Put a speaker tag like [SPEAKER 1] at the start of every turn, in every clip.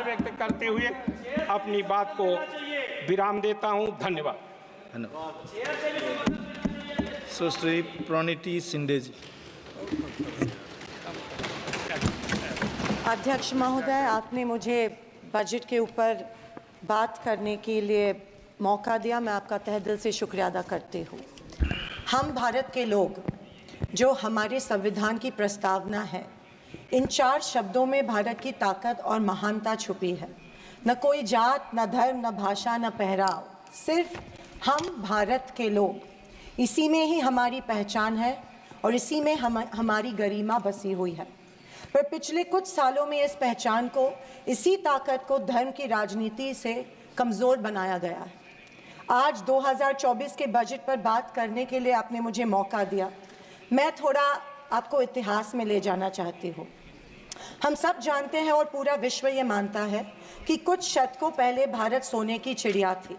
[SPEAKER 1] व्यक्त करते हुए अपनी बात को विराम देता हूं। धन्यवाद।
[SPEAKER 2] सुश्री प्रणीति शिंदे जी।
[SPEAKER 3] अध्यक्ष महोदय, आपने मुझे बजट के ऊपर बात करने के लिए मौका दिया, मैं आपका तहे दिल से शुक्रिया अदा करती हूँ। हम भारत के लोग, जो हमारे संविधान की प्रस्तावना है, इन 4 शब्दों में भारत की ताकत और महानता छुपी है। न कोई जात, न धर्म, न भाषा, न पहराव, सिर्फ हम भारत के लोग। इसी में ही हमारी पहचान है और इसी में हमारी गरिमा बसी हुई है। पर पिछले कुछ सालों में इस पहचान को, इसी ताकत को धर्म की राजनीति से कमज़ोर बनाया गया है। आज 2024 के बजट पर बात करने के लिए आपने मुझे मौका दिया। मैं थोड़ा आपको इतिहास में ले जाना चाहती हूँ। हम सब जानते हैं और पूरा विश्व ये मानता है कि कुछ शतकों पहले भारत सोने की चिड़िया थी।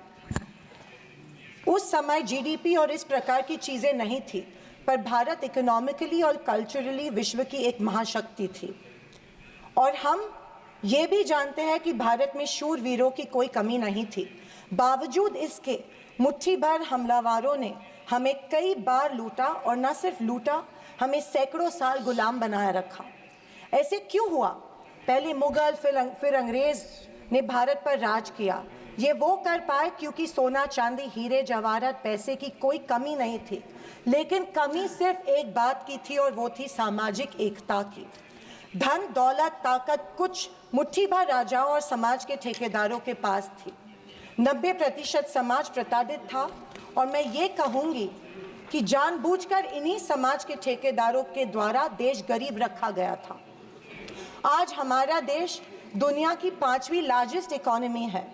[SPEAKER 3] उस समय जीडीपी और इस प्रकार की चीज़ें नहीं थी, पर भारत इकोनॉमिकली और कल्चरली विश्व की एक महाशक्ति थी। और हम ये भी जानते हैं कि भारत में शूरवीरों की कोई कमी नहीं थी। बावजूद इसके मुट्ठी भर हमलावरों ने हमें कई बार लूटा, और न सिर्फ लूटा, हमें सैकड़ों साल गुलाम बनाए रखा। ऐसे क्यों हुआ? पहले मुगल, फिर अंग्रेज ने भारत पर राज किया। ये वो कर पाए क्योंकि सोना, चांदी, हीरे जवाहरात, पैसे की कोई कमी नहीं थी। लेकिन कमी सिर्फ एक बात की थी, और वो थी सामाजिक एकता की। धन, दौलत, ताकत कुछ मुट्ठी भर राजाओं और समाज के ठेकेदारों के पास थी। 90% समाज प्रताड़ित था, और मैं ये कहूँगी कि जानबूझकर इन्हीं समाज के ठेकेदारों के द्वारा देश गरीब रखा गया था। आज हमारा देश दुनिया की 5वीं लार्जेस्ट इकोनॉमी है,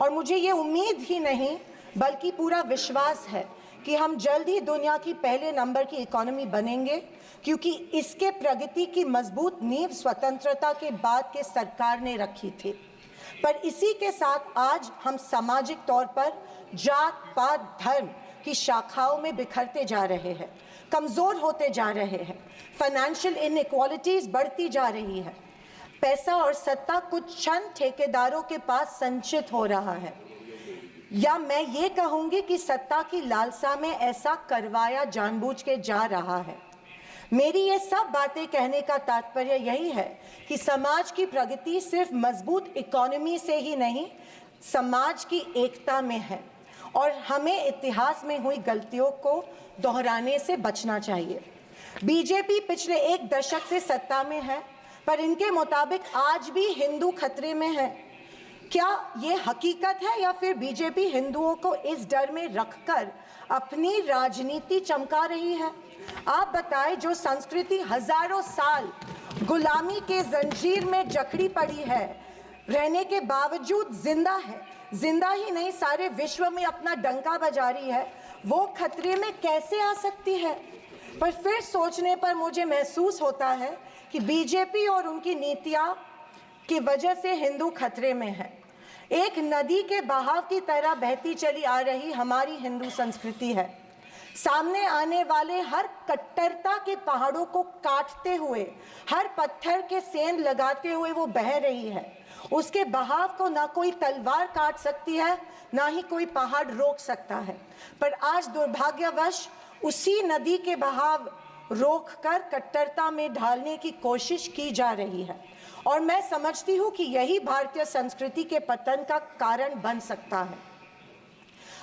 [SPEAKER 3] और मुझे ये उम्मीद ही नहीं बल्कि पूरा विश्वास है कि हम जल्द ही दुनिया की पहले नंबर की इकोनॉमी बनेंगे, क्योंकि इसके प्रगति की मजबूत नींव स्वतंत्रता के बाद के सरकार ने रखी थी। पर इसी के साथ आज हम सामाजिक तौर पर जात, पात, धर्म की शाखाओं में बिखरते जा रहे हैं, कमज़ोर होते जा रहे हैं। फाइनेंशियल इनइक्वालिटीज़ बढ़ती जा रही है। पैसा और सत्ता कुछ चंद ठेकेदारों के पास संचित हो रहा है, या मैं ये कहूँगी कि सत्ता की लालसा में ऐसा करवाया जानबूझ के जा रहा है। मेरी ये सब बातें कहने का तात्पर्य यही है कि समाज की प्रगति सिर्फ मजबूत इकोनॉमी से ही नहीं, समाज की एकता में है, और हमें इतिहास में हुई गलतियों को दोहराने से बचना चाहिए। बीजेपी पिछले 1 दशक से सत्ता में है, पर इनके मुताबिक आज भी हिंदू खतरे में है। क्या ये हकीकत है, या फिर बीजेपी हिंदुओं को इस डर में रखकर अपनी राजनीति चमका रही है? आप बताएं, जो संस्कृति हजारों साल गुलामी के जंजीर में जकड़ी पड़ी है, रहने के बावजूद जिंदा है, जिंदा ही नहीं सारे विश्व में अपना डंका बजा रही है, वो खतरे में कैसे आ सकती है? पर फिर सोचने पर मुझे महसूस होता है कि बीजेपी और उनकी नीतियां की वजह से हिंदू खतरे में है। एक नदी के बहाव की तरह बहती चली आ रही हमारी हिंदू संस्कृति है। सामने आने वाले हर कट्टरता के पहाड़ों को काटते हुए, हर पत्थर के सेंध लगाते हुए वो बह रही है। उसके बहाव को ना कोई तलवार काट सकती है, ना ही कोई पहाड़ रोक सकता है। पर आज दुर्भाग्यवश उसी नदी के बहाव रोककर कट्टरता में ढालने की कोशिश की जा रही है, और मैं समझती हूँ कि यही भारतीय संस्कृति के पतन का कारण बन सकता है।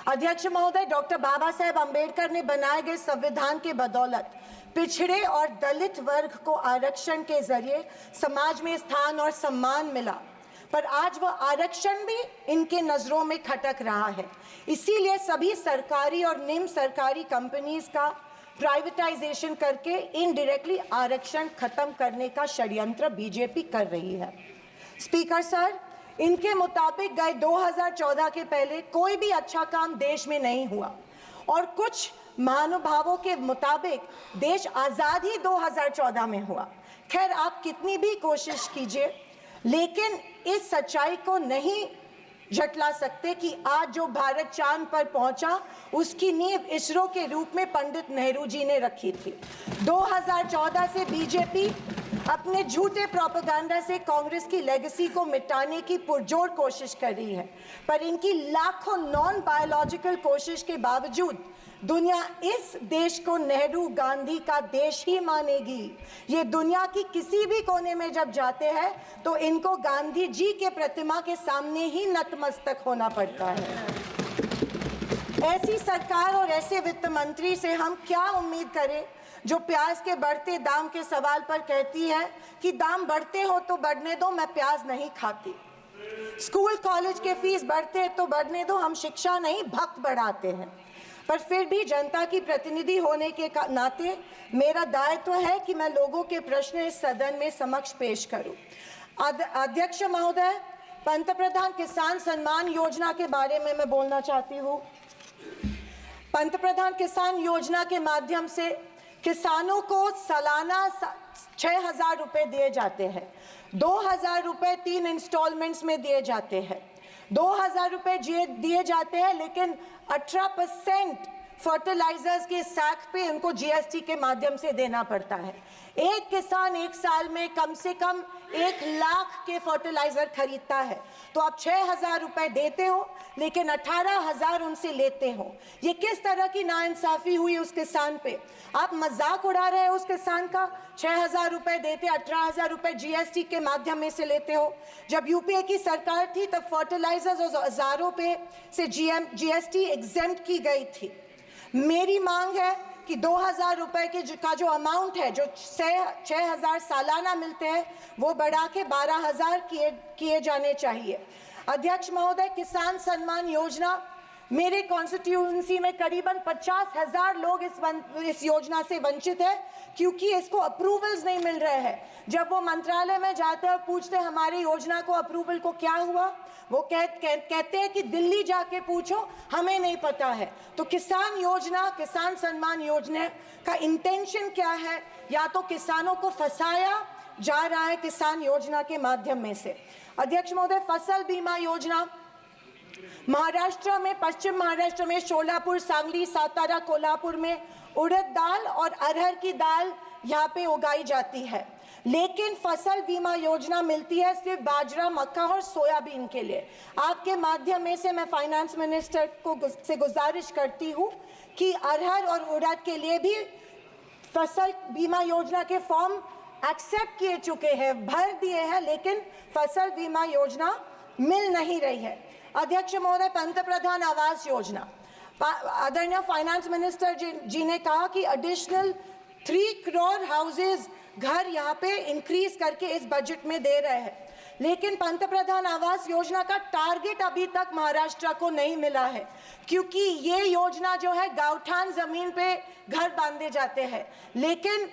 [SPEAKER 3] अध्यक्ष महोदय, डॉक्टर बाबा साहेब अम्बेडकर ने बनाए गए संविधान के बदौलत पिछड़े और दलित वर्ग को आरक्षण के जरिए समाज में स्थान और सम्मान मिला, पर आज वह आरक्षण भी इनके नजरों में खटक रहा है। इसीलिए सभी सरकारी और निम्न सरकारी कंपनीज का प्राइवेटाइजेशन करके इनडायरेक्टली आरक्षण खत्म करने का षड्यंत्र बीजेपी कर रही है। स्पीकर सर, इनके मुताबिक गए 2014 के पहले कोई भी अच्छा काम देश में नहीं हुआ, और कुछ महानुभावों के मुताबिक देश आज़ाद ही 2014 में हुआ। खैर, आप कितनी भी कोशिश कीजिए, लेकिन इस सच्चाई को नहीं झटला सकते कि आज जो भारत चांद पर पहुंचा, उसकी नींव इसरो के रूप में पंडित नेहरू जी ने रखी थी। 2014 से बीजेपी अपने झूठे प्रोपेगेंडा से कांग्रेस की लेगेसी को मिटाने की पुरजोर कोशिश कर रही है, पर इनकी लाखों नॉन बायोलॉजिकल कोशिश के बावजूद दुनिया इस देश को नेहरू गांधी का देश ही मानेगी। ये दुनिया की किसी भी कोने में जब जाते हैं तो इनको गांधी जी के प्रतिमा के सामने ही नतमस्तक होना पड़ता है। ऐसी सरकार और ऐसे वित्त मंत्री से हम क्या उम्मीद करें जो प्याज के बढ़ते दाम के सवाल पर कहती है कि दाम बढ़ते हो तो बढ़ने दो, मैं प्याज नहीं खाती। स्कूल कॉलेज के फीस बढ़ते हैं तो बढ़ने दो, हम शिक्षा नहीं भक्त बढ़ाते हैं। पर फिर भी जनता की प्रतिनिधि होने के नाते मेरा दायित्व है कि मैं लोगों के प्रश्न इस सदन में समक्ष पेश करूं। अध्यक्ष महोदय, पंतप्रधान किसान सम्मान योजना के बारे में मैं बोलना चाहती हूं। पंतप्रधान किसान योजना के माध्यम से किसानों को सालाना 6,000 रुपए दिए जाते हैं। 2,000 रुपए 3 इंस्टॉलमेंट्स में दिए जाते हैं। 2,000 रुपए दिए जाते हैं, लेकिन 18% फर्टिलाइजर्स के सैक पे उनको जीएसटी के माध्यम से देना पड़ता है। एक किसान एक साल में कम से कम 1 लाख के फर्टिलाइजर खरीदता है, तो आप 6,000 रुपए देते हो लेकिन 18,000 उनसे लेते हो। ये किस तरह की नाइंसाफी हुई उस किसान पे? आप मजाक उड़ा रहे हो उस किसान का। 6,000 रुपए देते, 18,000 रुपए जीएसटी के माध्यम से लेते हो। जब यूपीए की सरकार थी तब फर्टिलाइजर्स और औजारों पे से जीएसटी एग्जेम्प्ट की गई थी। मेरी मांग है कि 2,000 रुपए का जो अमाउंट है, जो 6,000 सालाना मिलते हैं, वो बढ़ा के 12,000 किए जाने चाहिए। अध्यक्ष महोदय, किसान सम्मान योजना, मेरे कॉन्स्टिट्यूएंसी में करीबन 50,000 लोग इस योजना से वंचित है क्योंकि इसको अप्रूवल्स नहीं मिल रहे हैं। जब वो मंत्रालय में जाते हैं और पूछते हैं हमारी योजना को अप्रूवल को क्या हुआ, वो कहते हैं कि दिल्ली जाके पूछो, हमें नहीं पता है। तो किसान योजना, किसान सम्मान योजना का इंटेंशन क्या है? या तो किसानों को फंसाया जा रहा है किसान योजना के माध्यम में से। अध्यक्ष महोदय, फसल बीमा योजना, महाराष्ट्र में, पश्चिम महाराष्ट्र में शोलापुर, सांगली, सातारा, कोल्हापुर में उड़द दाल और अरहर की दाल यहाँ पे उगाई जाती है, लेकिन फसल बीमा योजना मिलती है सिर्फ बाजरा, मक्का और सोयाबीन के लिए। आपके माध्यम में से मैं फाइनेंस मिनिस्टर से गुजारिश करती हूँ कि अरहर और उड़द के लिए भी फसल बीमा योजना के फॉर्म एक्सेप्ट किए चुके हैं, भर दिए हैं, लेकिन फसल बीमा योजना मिल नहीं रही है। अध्यक्ष महोदय, पंतप्रधान आवास योजना, आदरणीय फाइनेंस मिनिस्टर जी ने कहा कि एडिशनल 3 करोड़ हाउसेज घर यहाँ पे इंक्रीज करके इस बजट में दे रहे हैं, लेकिन पंतप्रधान आवास योजना का टारगेट अभी तक महाराष्ट्र को नहीं मिला है, क्योंकि ये योजना जो है गांवठान जमीन पे घर बांधे जाते हैं, लेकिन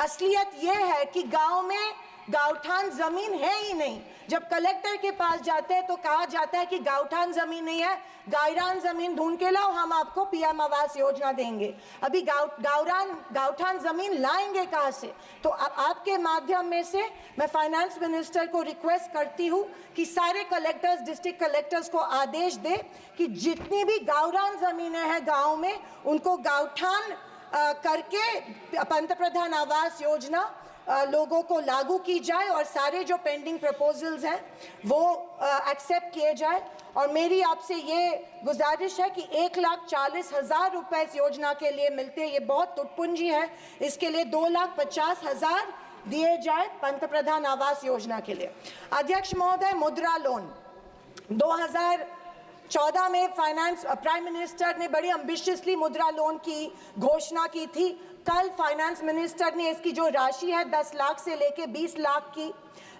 [SPEAKER 3] असलियत ये है कि गांव में गांवठान जमीन है ही नहीं। जब कलेक्टर के पास जाते हैं तो कहा जाता है कि गांवठान जमीन नहीं है, गायरान जमीन ढूंढ के लाओ, हम आपको पीएम आवास योजना देंगे। अभी गांवठान जमीन लाएंगे कहाँ से? तो आपके माध्यम में से मैं फाइनेंस मिनिस्टर को रिक्वेस्ट करती हूँ कि सारे कलेक्टर्स, डिस्ट्रिक्ट कलेक्टर्स को आदेश दे कि जितनी भी गावरान जमीनें हैं गाँव में, उनको गांवठान करके पंतप्रधान आवास योजना लोगों को लागू की जाए और सारे जो पेंडिंग प्रपोजल्स हैं वो एक्सेप्ट किए जाए। और मेरी आपसे ये गुजारिश है कि 1,40,000 रुपए इस योजना के लिए मिलते हैं, ये बहुत टुटपुंजी है, इसके लिए 2,50,000 दिए जाए पंतप्रधान आवास योजना के लिए। अध्यक्ष महोदय, मुद्रा लोन 2014 में प्राइम मिनिस्टर ने बड़ी एम्बिशियसली मुद्रा लोन की घोषणा की थी। कल फाइनेंस मिनिस्टर ने इसकी जो राशि है 10 लाख से लेके 20 लाख की,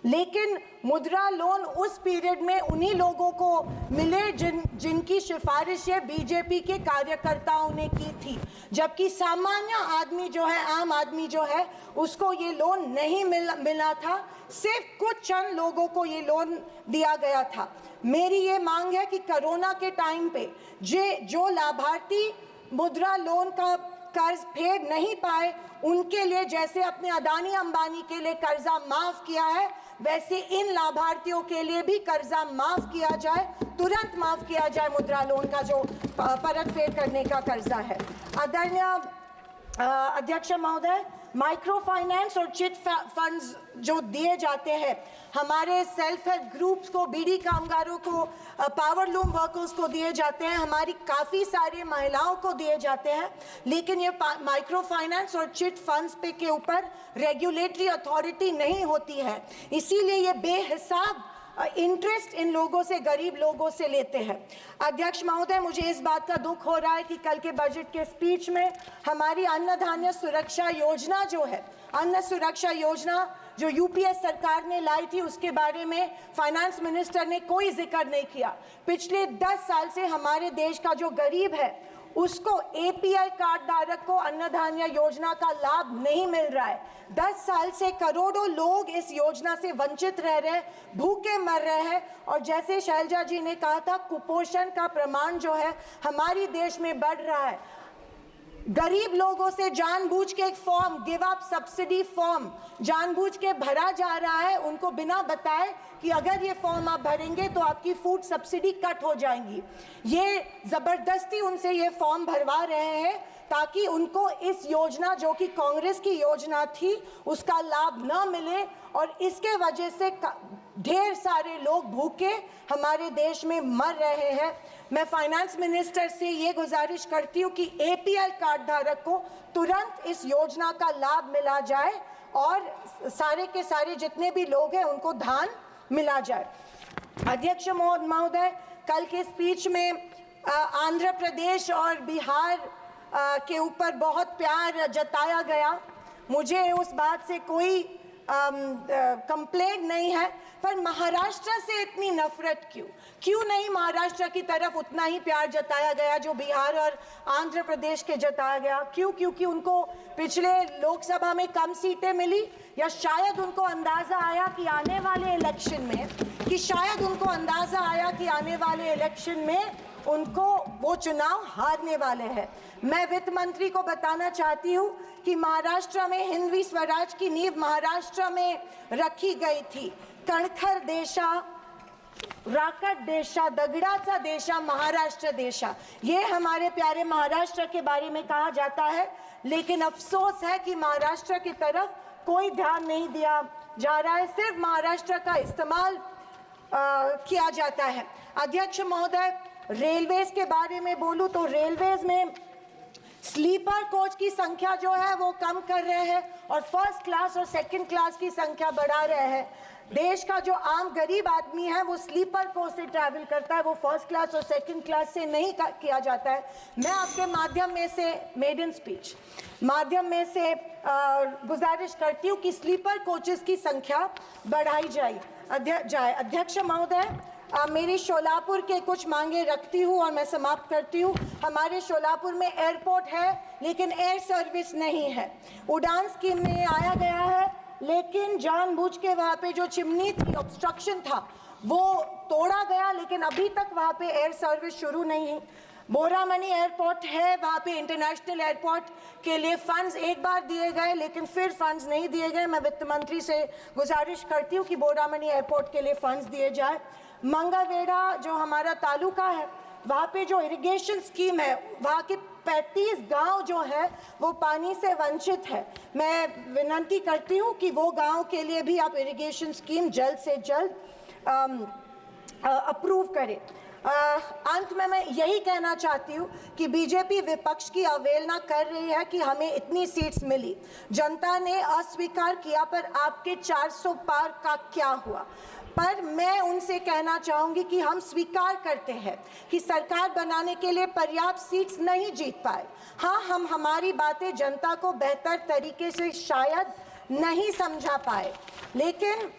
[SPEAKER 3] लेकिन मुद्रा लोन उस पीरियड में उन्हीं लोगों को मिले जिनकी सिफारिशें बीजेपी के कार्यकर्ताओं ने की थी, जबकि सामान्य आदमी जो है, आम आदमी जो है, उसको ये लोन नहीं मिला था। सिर्फ कुछ चंद लोगों को ये लोन दिया गया था। मेरी ये मांग है कि कोरोना के टाइम पे जो लाभार्थी मुद्रा लोन का कर्ज फेड नहीं पाए, उनके लिए जैसे अपने अदानी अंबानी के लिए कर्जा माफ किया है, वैसे इन लाभार्थियों के लिए भी कर्जा माफ किया जाए, तुरंत माफ किया जाए मुद्रा लोन का जो परत फेड करने का कर्जा है। आदरणीय अध्यक्ष महोदय, माइक्रो फाइनेंस और चिट फंड्स जो दिए जाते हैं हमारे सेल्फ हेल्प ग्रुप्स को, बीड़ी कामगारों को, पावर लूम वर्कर्स को दिए जाते हैं, हमारी काफ़ी सारी महिलाओं को दिए जाते हैं, लेकिन ये माइक्रो फाइनेंस और चिट फंड्स पे के ऊपर रेगुलेटरी अथॉरिटी नहीं होती है, इसीलिए ये बेहिसाब इंटरेस्ट इन लोगों से, गरीब लोगों से लेते हैं। अध्यक्ष महोदय, मुझे इस बात का दुख हो रहा है कि कल के बजट के स्पीच में हमारी अन्न धान्य सुरक्षा योजना जो है, अन्न सुरक्षा योजना जो यूपीए सरकार ने लाई थी, उसके बारे में फाइनेंस मिनिस्टर ने कोई जिक्र नहीं किया। पिछले 10 साल से हमारे देश का जो गरीब है उसको, एपीएल कार्ड धारक को अन्न धान्य योजना का लाभ नहीं मिल रहा है। 10 साल से करोड़ों लोग इस योजना से वंचित रह रहे हैं, भूखे मर रहे हैं, और जैसे शैलजा जी ने कहा था, कुपोषण का प्रमाण जो है हमारी देश में बढ़ रहा है। गरीब लोगों से जानबूझ के एक form, give up subsidy form जानबूझ के भरा जा रहा है, उनको बिना बताए कि अगर ये फॉर्म आप भरेंगे तो आपकी फूड सब्सिडी कट हो जाएंगी। ये जबरदस्ती उनसे ये फॉर्म भरवा रहे हैं ताकि उनको इस योजना, जो कि कांग्रेस की योजना थी, उसका लाभ न मिले, और इसके वजह से ढेर सारे लोग भूखे हमारे देश में मर रहे हैं। मैं फाइनेंस मिनिस्टर से ये गुजारिश करती हूँ कि एपीएल कार्ड धारक को तुरंत इस योजना का लाभ मिला जाए और सारे के सारे जितने भी लोग हैं उनको धान मिला जाए। अध्यक्ष महोदय, कल के स्पीच में आंध्र प्रदेश और बिहार के ऊपर बहुत प्यार जताया गया। मुझे उस बात से कोई कंप्लेंट नहीं है, पर महाराष्ट्र से इतनी नफरत क्यों नहीं महाराष्ट्र की तरफ उतना ही प्यार जताया गया जो बिहार और आंध्र प्रदेश के जताया गया? क्यों? क्योंकि उनको पिछले लोकसभा में कम सीटें मिली, या शायद उनको अंदाजा आया कि आने वाले इलेक्शन में उनको वो चुनाव हारने वाले हैं। मैं वित्त मंत्री को बताना चाहती हूँ कि महाराष्ट्र में हिंदवी स्वराज की नींव महाराष्ट्र में रखी गई थी। कणखर देशा, राकट देशा, दगडाचा देशा, महाराष्ट्र देशा, ये हमारे प्यारे महाराष्ट्र के बारे में कहा जाता है, लेकिन अफसोस है कि महाराष्ट्र की तरफ कोई ध्यान नहीं दिया जा रहा है, सिर्फ महाराष्ट्र का इस्तेमाल किया जाता है। अध्यक्ष महोदय, रेलवेज के बारे में बोलूं तो रेलवेज में स्लीपर कोच की संख्या जो है वो कम कर रहे हैं और फर्स्ट क्लास और सेकंड क्लास की संख्या बढ़ा रहे हैं। देश का जो आम गरीब आदमी है वो स्लीपर कोच से ट्रैवल करता है, वो फर्स्ट क्लास और सेकंड क्लास से नहीं किया जाता है। मैं आपके माध्यम में से, मेडन स्पीच माध्यम में से गुजारिश करती हूँ कि स्लीपर कोचेस की संख्या बढ़ाई जाए। अध्यक्ष महोदय, मेरी शोलापुर के कुछ मांगे रखती हूँ और मैं समाप्त करती हूँ। हमारे शोलापुर में एयरपोर्ट है लेकिन एयर सर्विस नहीं है। उड़ान स्कीम में आया गया है, लेकिन जानबूझ के वहाँ पे जो चिमनी थी, ऑब्स्ट्रक्शन था, वो तोड़ा गया, लेकिन अभी तक वहाँ पे एयर सर्विस शुरू नहीं है। बोरामनी एयरपोर्ट है, वहाँ पे इंटरनेशनल एयरपोर्ट के लिए फंड्स एक बार दिए गए, लेकिन फिर फंड्स नहीं दिए गए। मैं वित्त मंत्री से गुजारिश करती हूँ कि बोरामनी एयरपोर्ट के लिए फंड्स दिए जाए। मंगावेड़ा जो हमारा तालुका है, वहाँ पे जो इरिगेशन स्कीम है, वहाँ के 35 गांव जो है वो पानी से वंचित है। मैं विनती करती हूँ कि वो गांव के लिए भी आप इरिगेशन स्कीम जल्द से जल्द अप्रूव करें। अंत में मैं यही कहना चाहती हूँ कि बीजेपी विपक्ष की अवहेलना कर रही है कि हमें इतनी सीट्स मिली, जनता ने अस्वीकार किया, पर आपके 400 पार का क्या हुआ? पर मैं उनसे कहना चाहूँगी कि हम स्वीकार करते हैं कि सरकार बनाने के लिए पर्याप्त सीट्स नहीं जीत पाए। हाँ, हम हमारी बातें जनता को बेहतर तरीके से शायद नहीं समझा पाए, लेकिन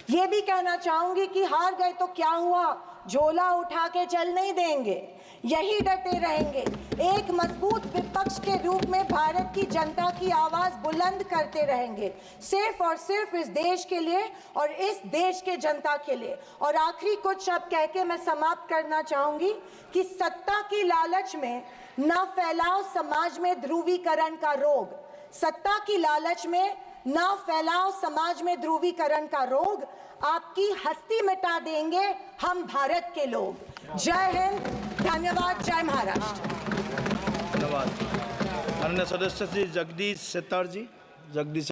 [SPEAKER 3] ये भी कहना चाहूँगी कि हार गए तो क्या हुआ, झोला उठा के चल नहीं देंगे, यही डटे रहेंगे। एक मजबूत विपक्ष के रूप में भारत की जनता की आवाज बुलंद करते रहेंगे, सिर्फ और सिर्फ इस देश के लिए और इस देश के जनता के लिए। और आखिरी कुछ शब्द कह के मैं समाप्त करना चाहूंगी कि सत्ता की लालच में न फैलाओ समाज में ध्रुवीकरण का रोग। सत्ता की लालच में न फैलाओ समाज में ध्रुवीकरण का रोग, आपकी हस्ती मिटा देंगे हम भारत के लोग। जय हिंद, धन्यवाद, जय महाराष्ट्र।
[SPEAKER 2] धन्यवाद। अन्य सदस्य श्री जगदीश शेट्टर जी। जगदीश